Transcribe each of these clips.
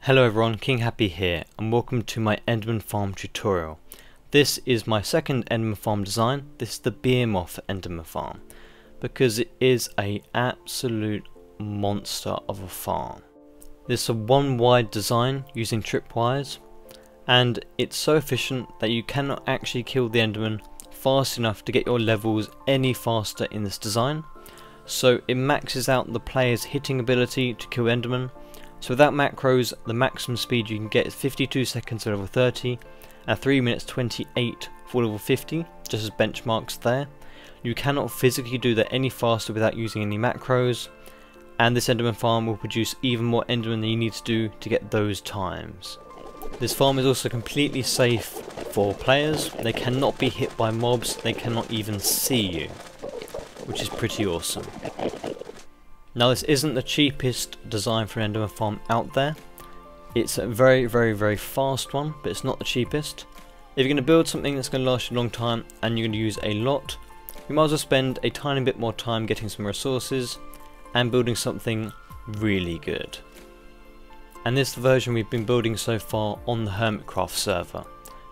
Hello everyone, KingHappy here, and welcome to my Enderman farm tutorial. This is my second Enderman farm design. This is the Behemoth Enderman farm, because it is an absolute monster of a farm. This is a one wide design using tripwires, and it's so efficient that you cannot actually kill the Enderman fast enough to get your levels any faster in this design. So it maxes out the player's hitting ability to kill Enderman. So without macros, the maximum speed you can get is 52 seconds at level 30 and 3 minutes 28 for level 50, just as benchmarks there. You cannot physically do that any faster without using any macros, and this Enderman farm will produce even more Enderman than you need to do to get those times. This farm is also completely safe for players. They cannot be hit by mobs, they cannot even see you, which is pretty awesome. Now this isn't the cheapest design for an Enderman farm out there. It's a very fast one, but it's not the cheapest. If you're going to build something that's going to last you a long time and you're going to use a lot, you might as well spend a tiny bit more time getting some resources and building something really good. And this is the version we've been building so far on the Hermitcraft server.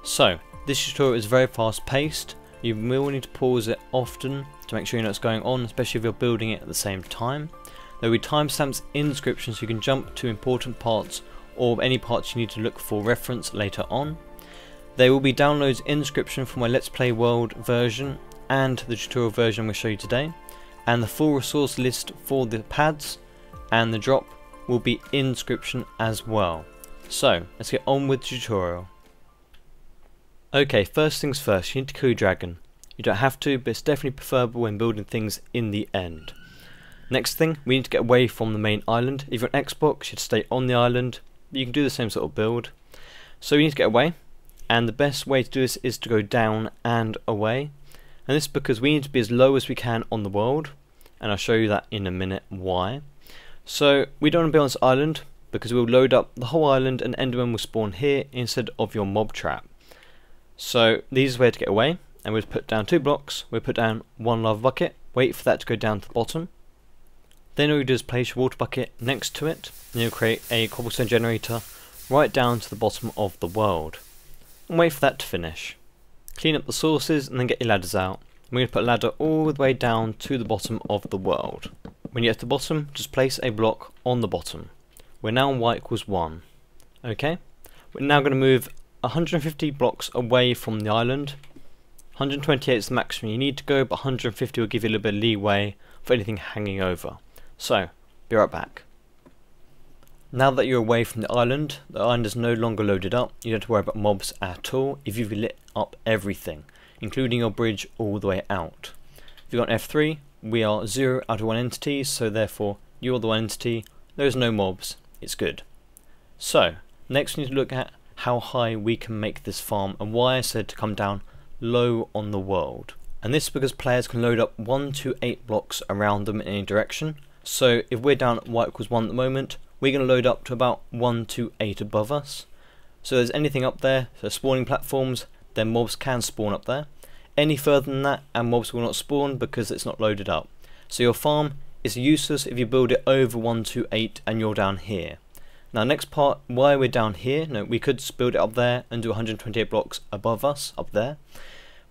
So this tutorial is very fast paced. You will need to pause it often to make sure you know what's going on, especially if you're building it at the same time. There will be timestamps in the description so you can jump to important parts or any parts you need to look for reference later on. There will be downloads in the description for my Let's Play World version and the tutorial version I'm going to show you today. And the full resource list for the pads and the drop will be in the description as well. So let's get on with the tutorial. Okay, first things first, you need to kill your dragon. You don't have to, but it's definitely preferable when building things in the end. Next thing, we need to get away from the main island. If you're on Xbox, you should stay on the island. You can do the same sort of build. So you need to get away, and the best way to do this is to go down and away. And this is because we need to be as low as we can on the world, and I'll show you that in a minute why. So we don't want to be on this island, because we'll load up the whole island and Enderman will spawn here instead of your mob trap. So the easiest way to get away, and we'll put down 2 blocks, we'll put down 1 lava bucket, wait for that to go down to the bottom. Then all you do is place your water bucket next to it, and you'll create a cobblestone generator right down to the bottom of the world. And wait for that to finish. Clean up the sources and then get your ladders out. We're going to put a ladder all the way down to the bottom of the world. When you get to the bottom, just place a block on the bottom. We're now on y equals 1. Okay? We're now going to move 150 blocks away from the island. 128 is the maximum you need to go, but 150 will give you a little bit of leeway for anything hanging over. So, be right back. Now that you're away from the island is no longer loaded up. You don't have to worry about mobs at all if you've lit up everything, including your bridge all the way out. If you've got F3, we are 0 out of 1 entity, so therefore you're the 1 entity, there's no mobs, it's good. So, next we need to look at how high we can make this farm and why I said to come down low on the world. And this is because players can load up 1 to 8 blocks around them in any direction. So if we're down at y equals 1 at the moment, we're going to load up to about 1 to 8 above us. So if there's anything up there, so spawning platforms, then mobs can spawn up there. Any further than that and mobs will not spawn because it's not loaded up. So your farm is useless if you build it over 1 to 8 and you're down here. Now next part, why we're down here, no, we could build it up there and do 128 blocks above us, up there.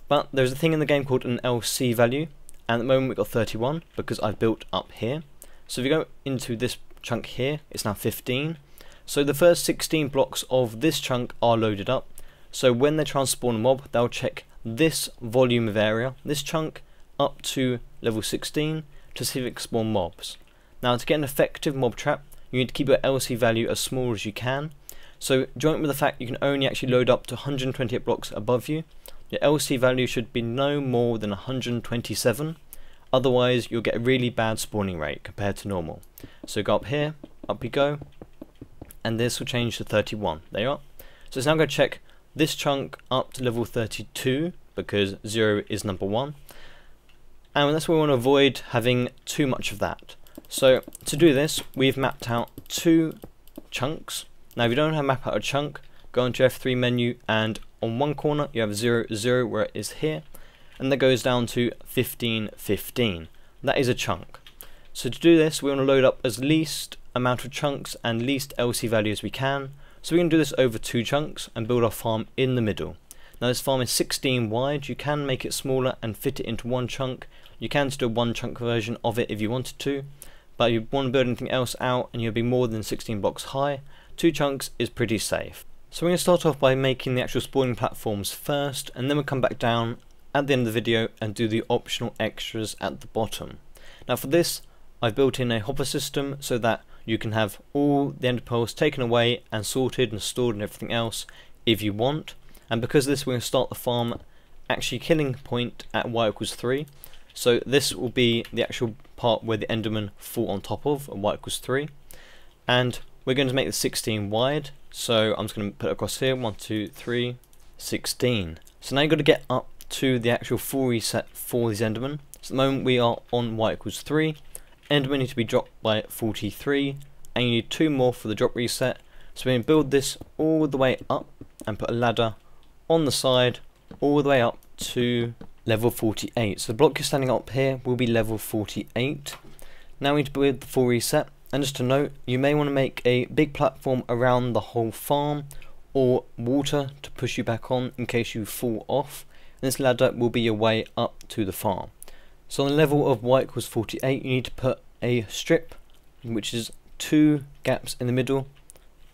But there's a thing in the game called an LC value, and at the moment we've got 31 because I've built up here. So if you go into this chunk here, it's now 15. So the first 16 blocks of this chunk are loaded up. So when they try and spawn a mob, they'll check this volume of area, this chunk, up to level 16 to see if it can spawn mobs. Now to get an effective mob trap, you need to keep your LC value as small as you can. So joint with the fact you can only actually load up to 128 blocks above you, your LC value should be no more than 127. Otherwise you'll get a really bad spawning rate compared to normal. So go up here, up you go, and this will change to 31. There you are. So it's now going to check this chunk up to level 32 because 0 is number 1. And that's why we want to avoid having too much of that. So to do this, we've mapped out 2 chunks. Now if you don't have map out a chunk, go into your F3 menu and on one corner you have 0, 0 where it is here. And that goes down to 15, 15. That is a chunk. So to do this, we want to load up as least amount of chunks and least LC value as we can. So we're going to do this over 2 chunks and build our farm in the middle. Now this farm is 16 wide, you can make it smaller and fit it into 1 chunk. You can do a 1 chunk version of it if you wanted to, but if you want to build anything else out and you'll be more than 16 blocks high, 2 chunks is pretty safe. So we're going to start off by making the actual spawning platforms first, and then we'll come back down at the end of the video and do the optional extras at the bottom. Now for this, I've built in a hopper system so that you can have all the ender pearls taken away and sorted and stored and everything else if you want. And because of this, we're going to start the farm actually killing point at y=3. So this will be the actual part where the endermen fall on top of at y=3. And we're going to make the 16 wide. So I'm just going to put it across here, 1, 2, 3, 16. So now you've got to get up to the actual full reset for these endermen. So at the moment we are on y=3. Endermen need to be dropped by 43, and you need 2 more for the drop reset. So we're going to build this all the way up and put a ladder on the side all the way up to level 48. So the block you're standing up here will be level 48. Now we need to build the full reset, and just to note, you may want to make a big platform around the whole farm or water to push you back on in case you fall off. And this ladder will be your way up to the farm. So on the level of y=48, you need to put a strip, which is 2 gaps in the middle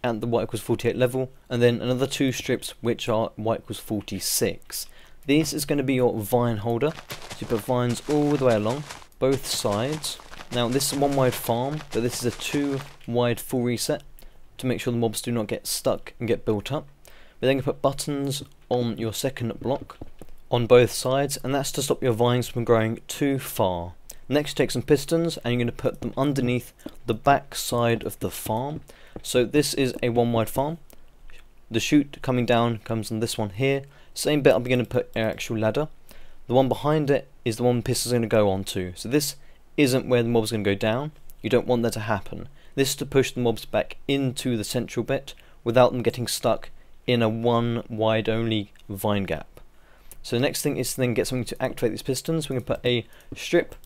at the y=48 level, and then another 2 strips which are y=46. This is going to be your vine holder, so you put vines all the way along both sides. Now this is a 1 wide farm, but this is a 2 wide full reset to make sure the mobs do not get stuck and get built up. We're then going to put buttons on your second block on both sides, and that's to stop your vines from growing too far. Next, take some pistons and you're going to put them underneath the back side of the farm. So this is a 1 wide farm. The chute coming down comes on this one here. Same bit, I'm going to put an actual ladder. The one behind it is the one the pistons are going to go onto. So this isn't where the mobs are going to go down. You don't want that to happen. This is to push the mobs back into the central bit without them getting stuck in a 1 wide only vine gap. So the next thing is to then get something to activate these pistons. We're going to put a strip,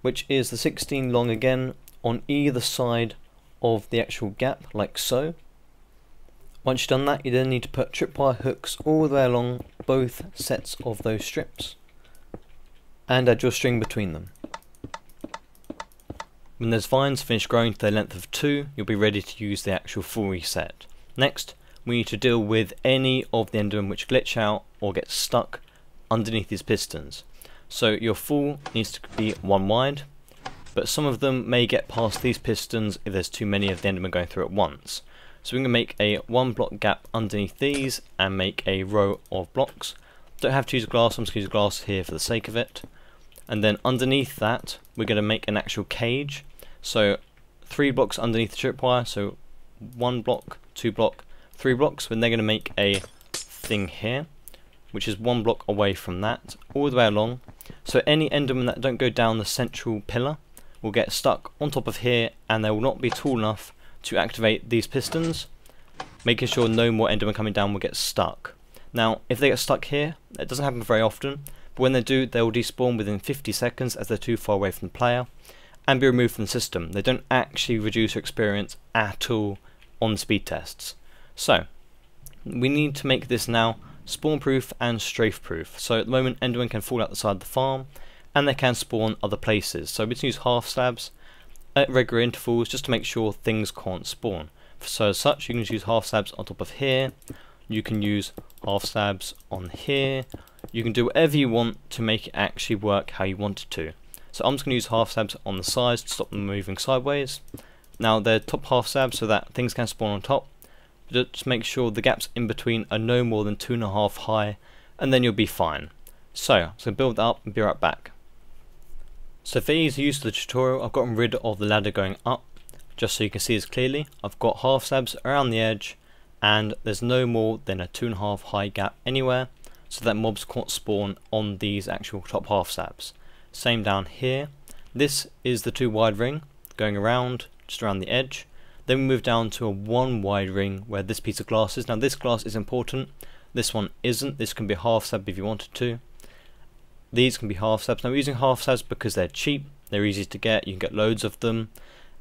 which is the 16 long again, on either side of the actual gap, like so. Once you've done that, you then need to put tripwire hooks all the way along both sets of those strips, and add your string between them. When those vines finish growing to their length of 2, you'll be ready to use the actual full reset. Next, we need to deal with any of the endermen which glitch out or get stuck underneath these pistons. So your full needs to be 1 wide, but some of them may get past these pistons if there's too many of the endermen going through at once. So we're going to make a 1 block gap underneath these and make a row of blocks. Don't have to use glass, I'm just going to use glass here for the sake of it. And then underneath that we're going to make an actual cage. So 3 blocks underneath the tripwire, so 1 block, 2 block, 3 blocks, and they're going to make a thing here, which is 1 block away from that, all the way along. So any endermen that don't go down the central pillar will get stuck on top of here, and they will not be tall enough to activate these pistons, making sure no more endermen coming down will get stuck. Now if they get stuck here, it doesn't happen very often, but when they do, they will despawn within 50 seconds as they're too far away from the player, and be removed from the system. They don't actually reduce your experience at all on speed tests. So we need to make this now spawn proof and strafe proof. So at the moment endermen can fall out the side of the farm, and they can spawn other places. So we just use half slabs at regular intervals just to make sure things can't spawn. So as such, you can just use half slabs on top of here, you can use half slabs on here, you can do whatever you want to make it actually work how you want it to. So I'm just going to use half slabs on the sides to stop them moving sideways. Now they're top half slabs so that things can spawn on top. Just make sure the gaps in between are no more than 2.5 high, and then you'll be fine. So build that up and be right back. So for ease of use of the tutorial, I've gotten rid of the ladder going up, just so you can see this clearly. I've got half slabs around the edge, and there's no more than a 2.5 high gap anywhere, so that mobs can't spawn on these actual top half slabs. Same down here. This is the 2 wide ring going around, just around the edge. Then we move down to a 1 wide ring where this piece of glass is. Now this glass is important, this one isn't. This can be half slab if you wanted to. These can be half slabs. Now we're using half slabs because they're cheap, they're easy to get, you can get loads of them,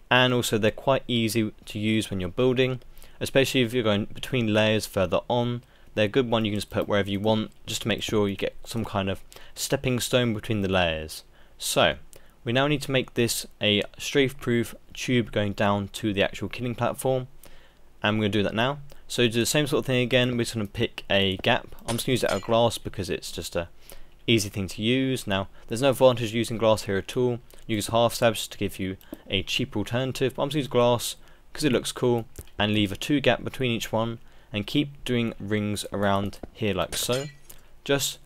and also they're quite easy to use when you're building, especially if you're going between layers further on. They're a good one you can just put wherever you want, just to make sure you get some kind of stepping stone between the layers. So we now need to make this a strafe-proof tube going down to the actual killing platform, and we're going to do that now. So to do the same sort of thing again, we're just going to pick a gap. I'm just going to use it out of glass because it's just a easy thing to use. Now there's no advantage using glass here at all. Use half slabs to give you a cheaper alternative, but I'm just going to use glass because it looks cool, and leave a 2 gap between each one, and keep doing rings around here like so, just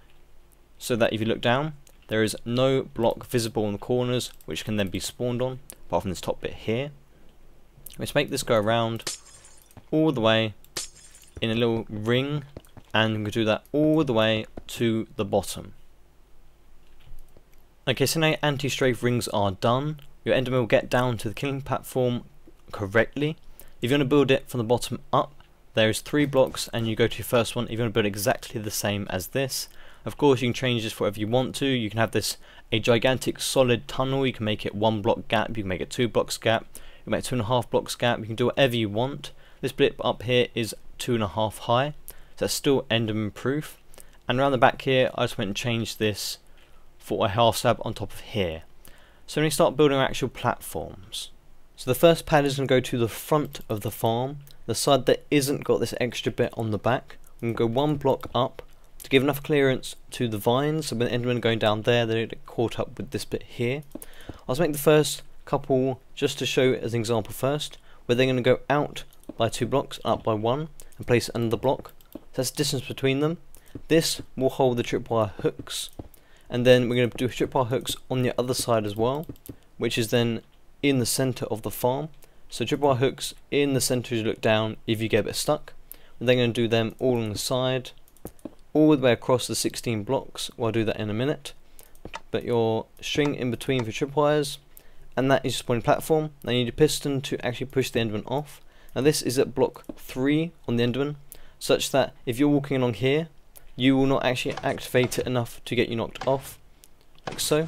so that if you look down there is no block visible in the corners which can then be spawned on, apart from this top bit here. Let's make this go around all the way in a little ring, and we're going to do that all the way to the bottom. Okay, so now anti-strafe rings are done. Your Enderman will get down to the killing platform correctly. If you want to build it from the bottom up, there is 3 blocks, and you go to your first one. If you want to build exactly the same as this, of course you can change this for whatever you want to. You can have this a gigantic solid tunnel. You can make it 1 block gap. You can make it 2 blocks gap. You can make 2.5 blocks gap. You can do whatever you want. This bit up here is 2.5 high, so that's still Enderman proof. And around the back here, I just went and changed this for a half slab on top of here. So when we start building our actual platforms, so the first pad is going to go to the front of the farm, the side that isn't got this extra bit on the back. We're going to go 1 block up to give enough clearance to the vines, so when the Endermen going down there, they don't get caught up with this bit here. I'll just make the first couple just to show as an example first, where they're going to go out by 2 blocks, up by 1, and place another block. So that's the distance between them. This will hold the tripwire hooks, and then we're going to do tripwire hooks on the other side as well, which is then in the center of the farm. So tripwire hooks in the center as you look down if you get a bit stuck. We're then going to do them all on the side, all the way across the 16 blocks. Well, I'll do that in a minute. But your string in between for tripwires, and that is your spawning platform. Now you need a piston to actually push the Enderman off. Now this is at block 3 on the Enderman, such that if you're walking along here, you will not actually activate it enough to get you knocked off, like so.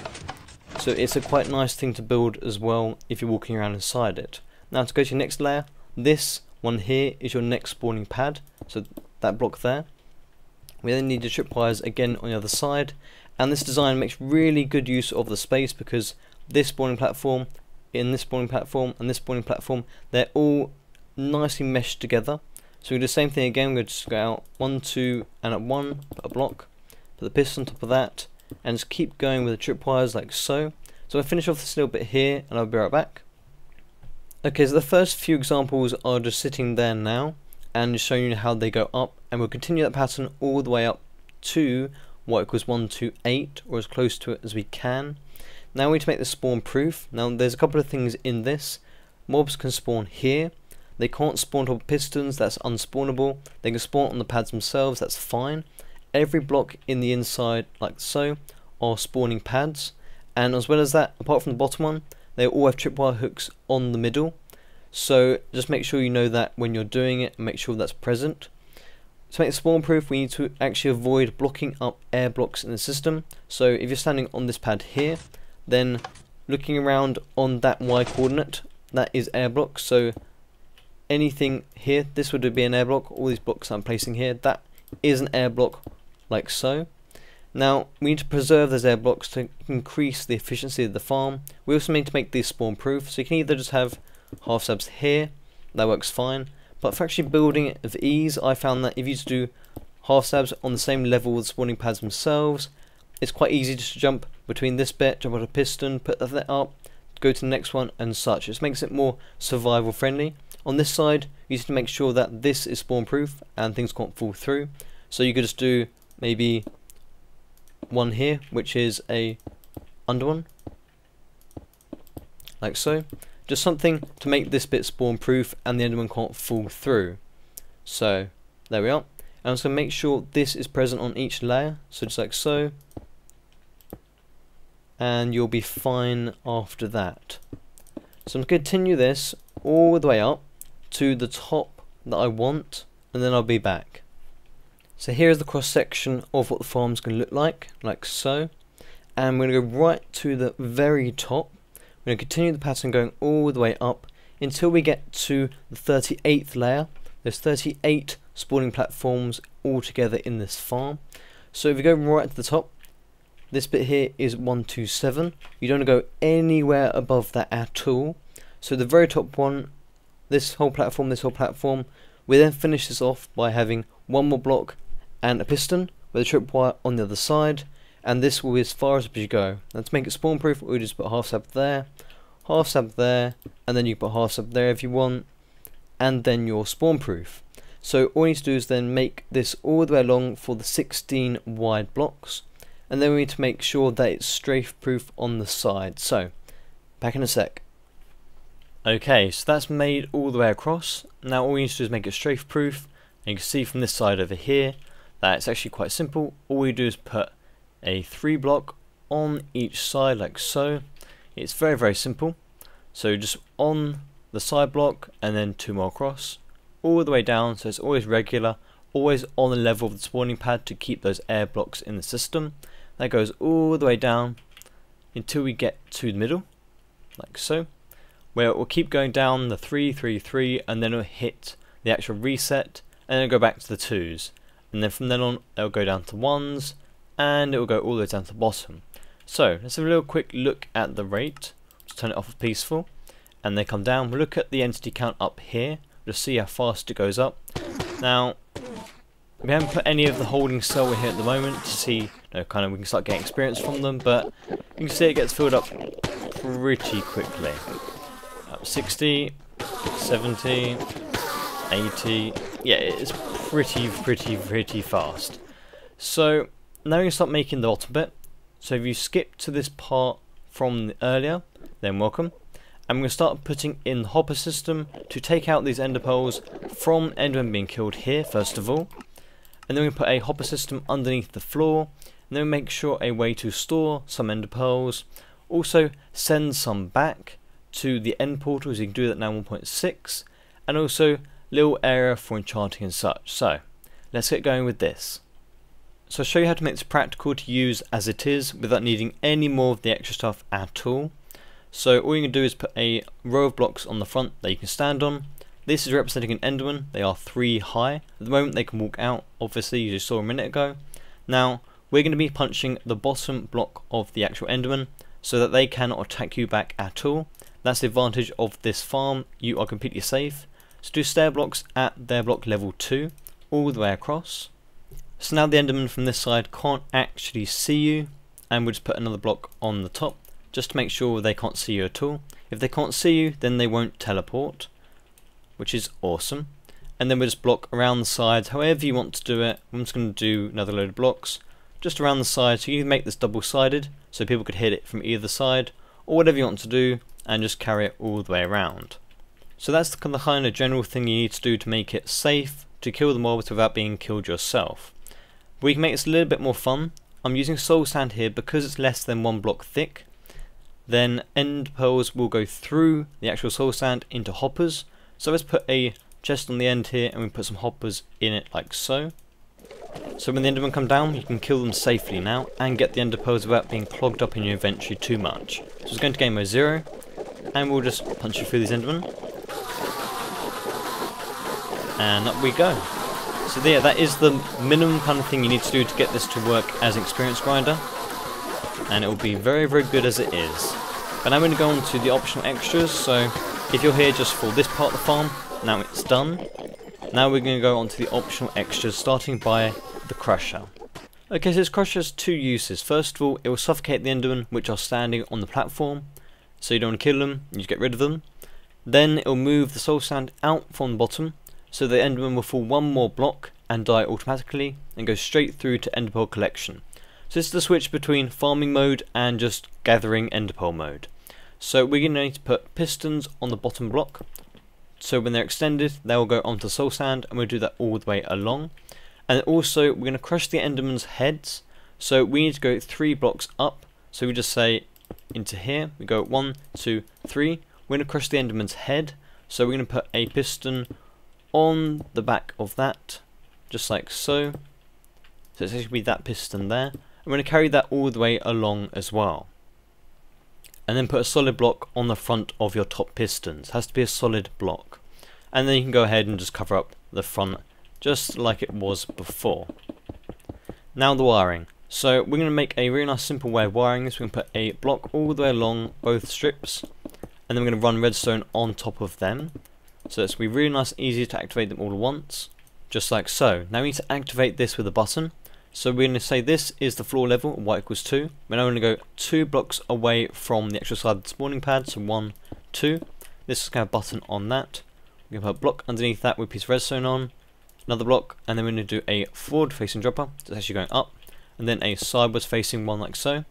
So it's a quite nice thing to build as well if you're walking around inside it. Now to go to your next layer, this one here is your next spawning pad, so that block there. We then need the tripwires again on the other side, and this design makes really good use of the space because this spawning platform, in this spawning platform, and this spawning platform, they're all nicely meshed together. So we do the same thing again. We're going to just go out 1, 2, and at 1, put a block, put the piston on top of that, and just keep going with the tripwires like so. So I'll finish off this little bit here, and I'll be right back. Okay, so the first few examples are just sitting there now, and just showing you how they go up, and we'll continue that pattern all the way up to what equals 1 to 8, or as close to it as we can. Now we need to make this spawn proof. Now there's a couple of things in this. Mobs can spawn here. They can't spawn on pistons, that's unspawnable. They can spawn on the pads themselves, that's fine. Every block in the inside, like so, are spawning pads. And as well as that, apart from the bottom one, they all have tripwire hooks on the middle. So just make sure you know that when you're doing it, and make sure that's present. To make it spawn proof, we need to actually avoid blocking up air blocks in the system. So if you're standing on this pad here, then looking around on that Y coordinate, that is air blocks. So anything here, this would be an air block. All these blocks I'm placing here, that is an air block, like so. Now we need to preserve those air blocks to increase the efficiency of the farm. We also need to make these spawn proof, so you can either just have half slabs here, that works fine, but for actually building it with ease, I found that if you just do half slabs on the same level with spawning pads themselves, it's quite easy just to jump between this bit, jump on a piston, put that up, go to the next one and such. It makes it more survival friendly. On this side, you need to make sure that this is spawn proof and things can't fall through. So you could just do maybe one here, which is a under one, like so. Just something to make this bit spawn proof and the Enderman can't fall through. So there we are. And I'm just going to make sure this is present on each layer, so just like so. And you'll be fine after that. So I'm going to continue this all the way up to the top that I want, and then I'll be back. So here's the cross section of what the farm's going to look like so. And we're going to go right to the very top, We're going to continue the pattern going all the way up until we get to the 38th layer. There's 38 spawning platforms all together in this farm. So if we go right to the top, this bit here is 127. You don't want to go anywhere above that at all. So the very top one, this whole platform, we then finish this off by having one more block and a piston with a tripwire on the other side, and this will be as far as you go. Now to make it spawn proof, we just put half slab there, and then you put half slab there if you want, and then you're spawn proof. So all you need to do is then make this all the way along for the 16 wide blocks, and then we need to make sure that it's strafe proof on the side. So back in a sec. Okay, so that's made all the way across. Now all we need to do is make it strafe proof, and you can see from this side over here that it's actually quite simple. All we do is put a 3 block on each side like so. It's very, very simple. So just on the side block and then 2 more across all the way down, so it's always regular, always on the level of the spawning pad to keep those air blocks in the system. That goes all the way down until we get to the middle like so, where it will keep going down the 3, 3, 3, and then it'll hit the actual reset, and then it'll go back to the 2s, and then from then on it'll go down to 1s, and it will go all the way down to the bottom. So let's have a little quick look at the rate. Just turn it off as peaceful, and then come down. We'll look at the entity count up here, just see how fast it goes up. Now we haven't put any of the holding cell in here at the moment to see, kind of we can start getting experience from them, but you can see it gets filled up pretty quickly. 60, 70, 80, yeah, it's pretty fast. So now we can start making the bottom bit. So if you skip to this part from earlier, then welcome. And we're going to start putting in the hopper system to take out these ender pearls from Enderman being killed here first of all. And then we put a hopper system underneath the floor, and then we make sure a way to store some ender pearls. Also send some back to the end portals. You can do that now 1.6, and also little area for enchanting and such. So let's get going with this. So I'll show you how to make this practical to use as it is without needing any more of the extra stuff at all. So all you can do is put a row of blocks on the front that you can stand on. This is representing an Enderman. They are 3 high. At the moment they can walk out, obviously, you just saw a minute ago. Now we're going to be punching the bottom block of the actual Enderman so that they cannot attack you back at all. That's the advantage of this farm, you are completely safe. So do stair blocks at their block level 2 all the way across. So now the Enderman from this side can't actually see you, and we'll just put another block on the top just to make sure they can't see you at all. If they can't see you, then they won't teleport, which is awesome. And then we'll just block around the sides however you want to do it. I'm just going to do another load of blocks just around the side, so you can make this double-sided so people could hit it from either side, or whatever you want to do, and just carry it all the way around. So that's the kind of general thing you need to do to make it safe to kill the mobs without being killed yourself. But we can make this a little bit more fun. I'm using soul sand here because it's less than 1 block thick. Then end pearls will go through the actual soul sand into hoppers. So let's put a chest on the end here, and we put some hoppers in it like so. So when the Endermen come down, you can kill them safely now and get the ender pearls without being clogged up in your inventory too much. So it's going to game mode 0, and we'll just punch you through these Endermen. And up we go. So there, that is the minimum kind of thing you need to do to get this to work as an experience grinder, and it will be very, very good as it is. But now I'm going to go on to the optional extras. So if you're here just for this part of the farm, now it's done. Now we're going to go on to the optional extras, starting by the crusher. Okay, so this crusher has 2 uses. First of all, it will suffocate the Endermen which are standing on the platform, so you don't want to kill them, you just get rid of them. Then it will move the soul sand out from the bottom, so the Enderman will fall 1 more block and die automatically, and go straight through to ender pearl collection. So this is the switch between farming mode and just gathering ender pearl mode. So we're going to need to put pistons on the bottom block, so when they're extended they will go onto soul sand, and we'll do that all the way along. And also we're going to crush the Enderman's heads, so we need to go 3 blocks up. So we just say into here, we go 1, 2, 3. We're going to crush the Enderman's head, so we're going to put a piston on the back of that, just like so. So it's actually that piston there. I'm going to carry that all the way along as well. and then put a solid block on the front of your top pistons. It has to be a solid block. And then you can go ahead and just cover up the front just like it was before. Now the wiring. So we're going to make a really nice simple way of wiring this. We're going to put a block all the way along both strips, and then we're going to run redstone on top of them. So it's going to be really nice and easy to activate them all at once, just like so. Now we need to activate this with a button. So we're going to say this is the floor level, y equals 2. We're now going to go 2 blocks away from the actual side of the spawning pad, so 1, 2. This is going to have a button on that. We're going to put a block underneath that with a piece of redstone on, another block, and then we're going to do a forward facing dropper, so it's actually going up, and then a sideways facing one like so,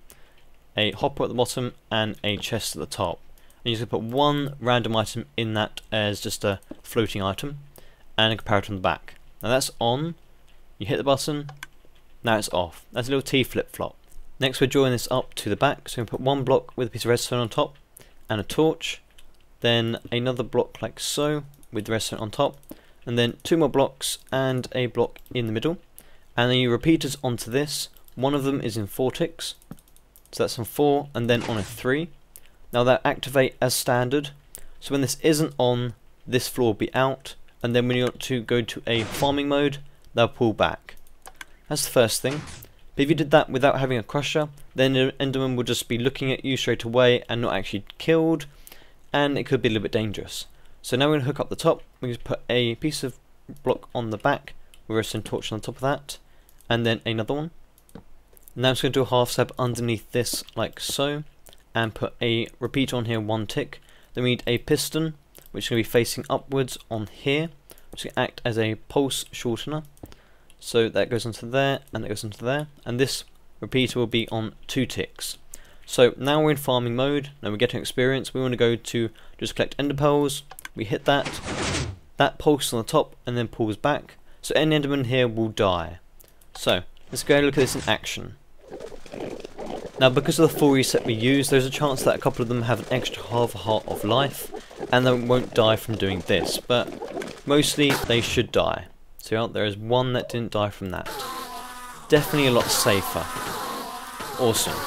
a hopper at the bottom, and a chest at the top. And you're just going to put one random item in that as just a floating item, and a comparator on the back. Now that's on, you hit the button, now it's off. That's a little T flip-flop. Next we're drawing this up to the back, so we're going to put one block with a piece of redstone on top, and a torch, then another block like so, with the redstone on top, and then 2 more blocks and a block in the middle, and then you repeaters onto this. One of them is in 4 ticks, so that's on 4, and then on a 3. Now they'll activate as standard, so when this isn't on, this floor will be out, and then when you want to go to a farming mode, they'll pull back. That's the first thing. But if you did that without having a crusher, then the Enderman will just be looking at you straight away and not actually killed, and it could be a little bit dangerous. So now we're going to hook up the top. We're going to put a piece of block on the back with a redstone torch on top of that, and then another one. Now I'm just going to do a half step underneath this like so, and put a repeater on here, 1 tick. Then we need a piston, which is going to be facing upwards on here, which is going to act as a pulse shortener. So that goes onto there, and that goes onto there, and this repeater will be on 2 ticks. So now we're in farming mode, now we're getting experience. We want to go to just collect ender pearls. We hit that, that pulses on the top and then pulls back, so any enderman here will die. So let's go and look at this in action. Now because of the full reset we use, there's a chance that a couple of them have an extra half a heart of life, and they won't die from doing this, but mostly they should die. So there is one that didn't die from that. Definitely a lot safer. Awesome.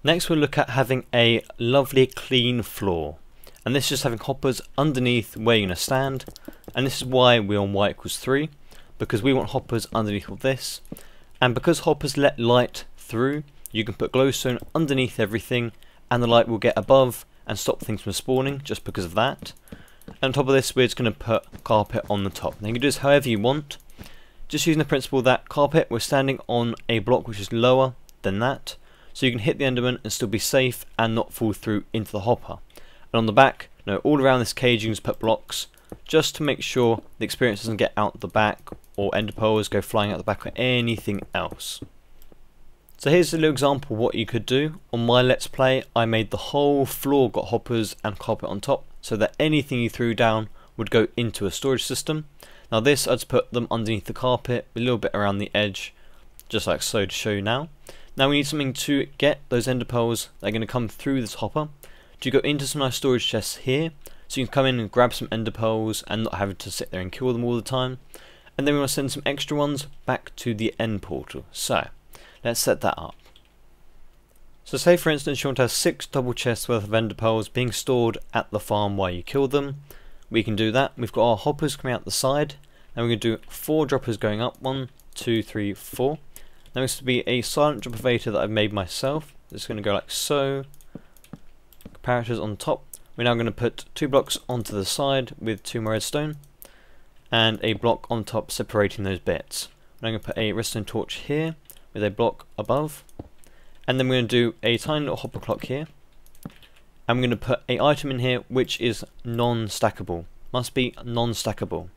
Next we'll look at having a lovely clean floor. And this is just having hoppers underneath where you're going to stand. And this is why we're on y equals 3. Because we want hoppers underneath all this. And because hoppers let light through, you can put glowstone underneath everything, and the light will get above and stop things from spawning just because of that. And on top of this, we're just going to put carpet on the top. Now you can do this however you want, just using the principle that carpet, we're standing on a block which is lower than that, so you can hit the enderman and still be safe and not fall through into the hopper. And on the back, no, all around this cage you can just put blocks, just to make sure the experience doesn't get out the back, or ender pearls go flying out the back, or anything else. So here's a little example of what you could do. On my Let's Play, I made the whole floor got hoppers and carpet on top, so that anything you threw down would go into a storage system. Now this, I'd just put them underneath the carpet, a little bit around the edge, just like so to show you now. Now we need something to get those ender pearls that are going to come through this hopper, to go into some nice storage chests here, so you can come in and grab some ender pearls and not having to sit there and kill them all the time. And then we want to send some extra ones back to the end portal. So let's set that up. So say for instance you want to have 6 double chests worth of ender pearls being stored at the farm while you kill them. We can do that. We've got our hoppers coming out the side, and we're going to do 4 droppers going up, 1, 2, 3, 4. Now this will be a silent drop elevator that I've made myself. It's going to go like so. Comparators on top. We're now going to put 2 blocks onto the side with 2 more redstone, and a block on top separating those bits. I'm going to put a redstone torch here with a block above, and then we're going to do a tiny little hopper clock here, and we're going to put an item in here which is non-stackable. Must be non-stackable.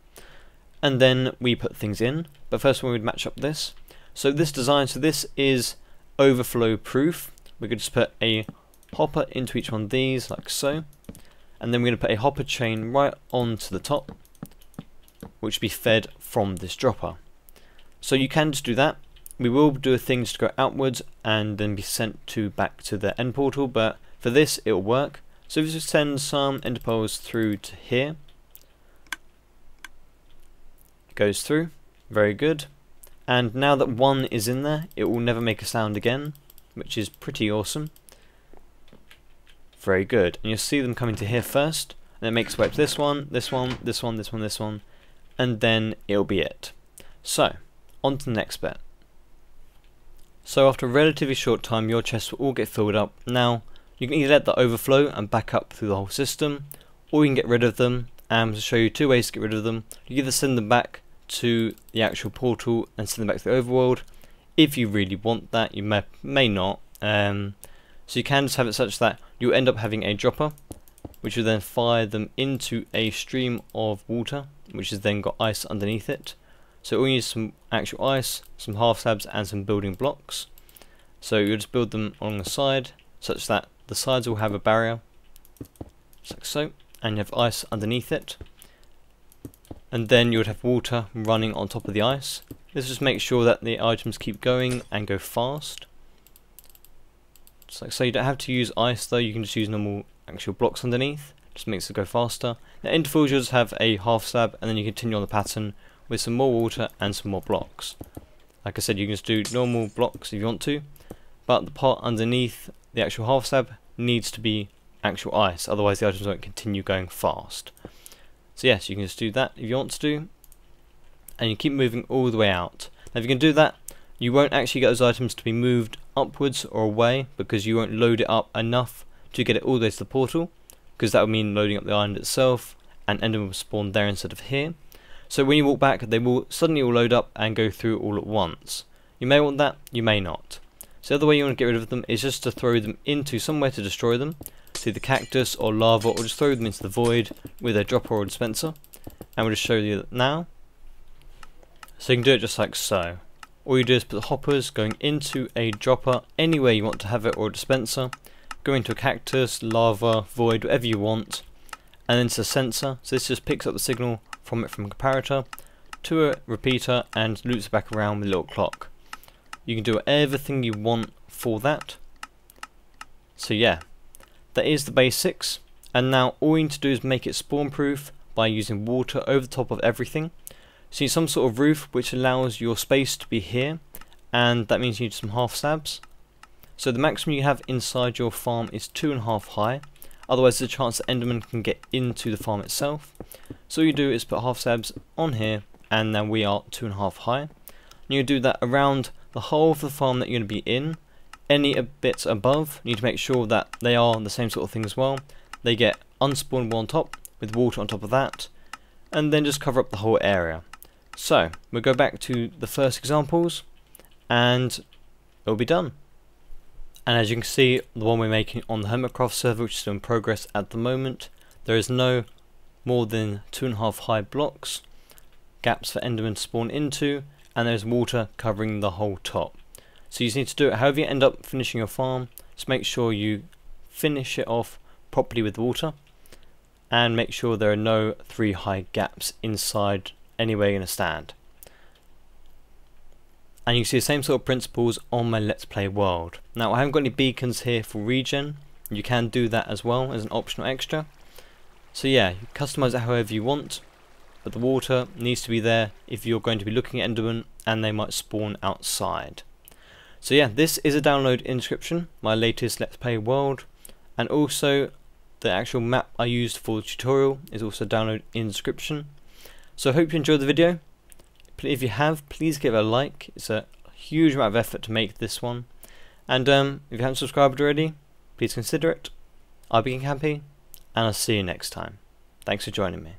And then we put things in, but first we would match up this. So this design, so this is overflow proof. We could just put a hopper into each one of these like so, and then we're going to put a hopper chain right onto the top, which will be fed from this dropper. So you can just do that. We will do a thing to go outwards and then be sent to back to the end portal, but for this it will work. So if you just send some ender pearls through to here, it goes through, very good. And now that one is in there, it will never make a sound again, which is pretty awesome. Very good. And you'll see them coming to here first, and it makes its way up to this one, this one, this one, this one, this one, and then it'll be it. So, on to the next bit. So after a relatively short time, your chests will all get filled up. Now, you can either let that overflow and back up through the whole system, or you can get rid of them. And to show you two ways to get rid of them, you either send them back to the actual portal and send them back to the overworld. If you really want that, you may not. So you can just have it such that you end up having a dropper, which will then fire them into a stream of water, which has then got ice underneath it. So all you need is some actual ice, some half slabs, and some building blocks. So you'll just build them along the side, such that the sides will have a barrier, just like so, and you have ice underneath it. And then you would have water running on top of the ice. This just makes sure that the items keep going and go fast. Just like so. You don't have to use ice though, you can just use normal actual blocks underneath. Just makes it go faster. Now intervals you'll just have a half slab, and then you continue on the pattern with some more water and some more blocks. Like I said, you can just do normal blocks if you want to, but the part underneath the actual half slab needs to be actual ice, otherwise the items won't continue going fast. So yes, you can just do that if you want to do, and you keep moving all the way out. Now if you can do that, you won't actually get those items to be moved upwards or away, because you won't load it up enough to get it all the way to the portal, because that would mean loading up the island itself, and Enderman will spawn there instead of here. So when you walk back, they will suddenly all load up and go through all at once. You may want that, you may not. So the other way you want to get rid of them is just to throw them into somewhere to destroy them, to the cactus or lava, or just throw them into the void with a dropper or a dispenser. And we'll just show you that now. So you can do it just like so. All you do is put the hoppers going into a dropper anywhere you want to have it, or a dispenser. Go into a cactus, lava, void, whatever you want. And then to a sensor, so this just picks up the signal from a comparator to a repeater and loops it back around with a little clock. You can do everything you want for that. So yeah, that is the basics, and now all you need to do is make it spawn proof by using water over the top of everything. So you need some sort of roof which allows your space to be here, and that means you need some half slabs. So the maximum you have inside your farm is 2.5 high. Otherwise there's a chance that Enderman can get into the farm itself. So all you do is put half slabs on here, and now we are 2.5 high. And you do that around the whole of the farm that you're going to be in. Any bits above, you need to make sure that they are the same sort of thing as well. They get unspawnable on top, with water on top of that, and then just cover up the whole area. So we'll go back to the first examples, and it'll be done. And as you can see, the one we're making on the Hermitcraft server, which is still in progress at the moment, there is no more than 2.5 high blocks, gaps for Enderman to spawn into, and there's water covering the whole top. So you just need to do it however you end up finishing your farm. Just make sure you finish it off properly with water, and make sure there are no 3 high gaps inside anywhere you're going to stand. And you can see the same sort of principles on my Let's Play world. Now I haven't got any beacons here for regen. You can do that as well as an optional extra. So yeah, you customize it however you want, but the water needs to be there if you're going to be looking at Enderman and they might spawn outside. So yeah, this is a download in description, my latest Let's Play world, and also the actual map I used for the tutorial is also download in description. So I hope you enjoyed the video. If you have, please give it a like. It's a huge amount of effort to make this one. And if you haven't subscribed already, please consider it. I'll be KingHappy, and I'll see you next time. Thanks for joining me.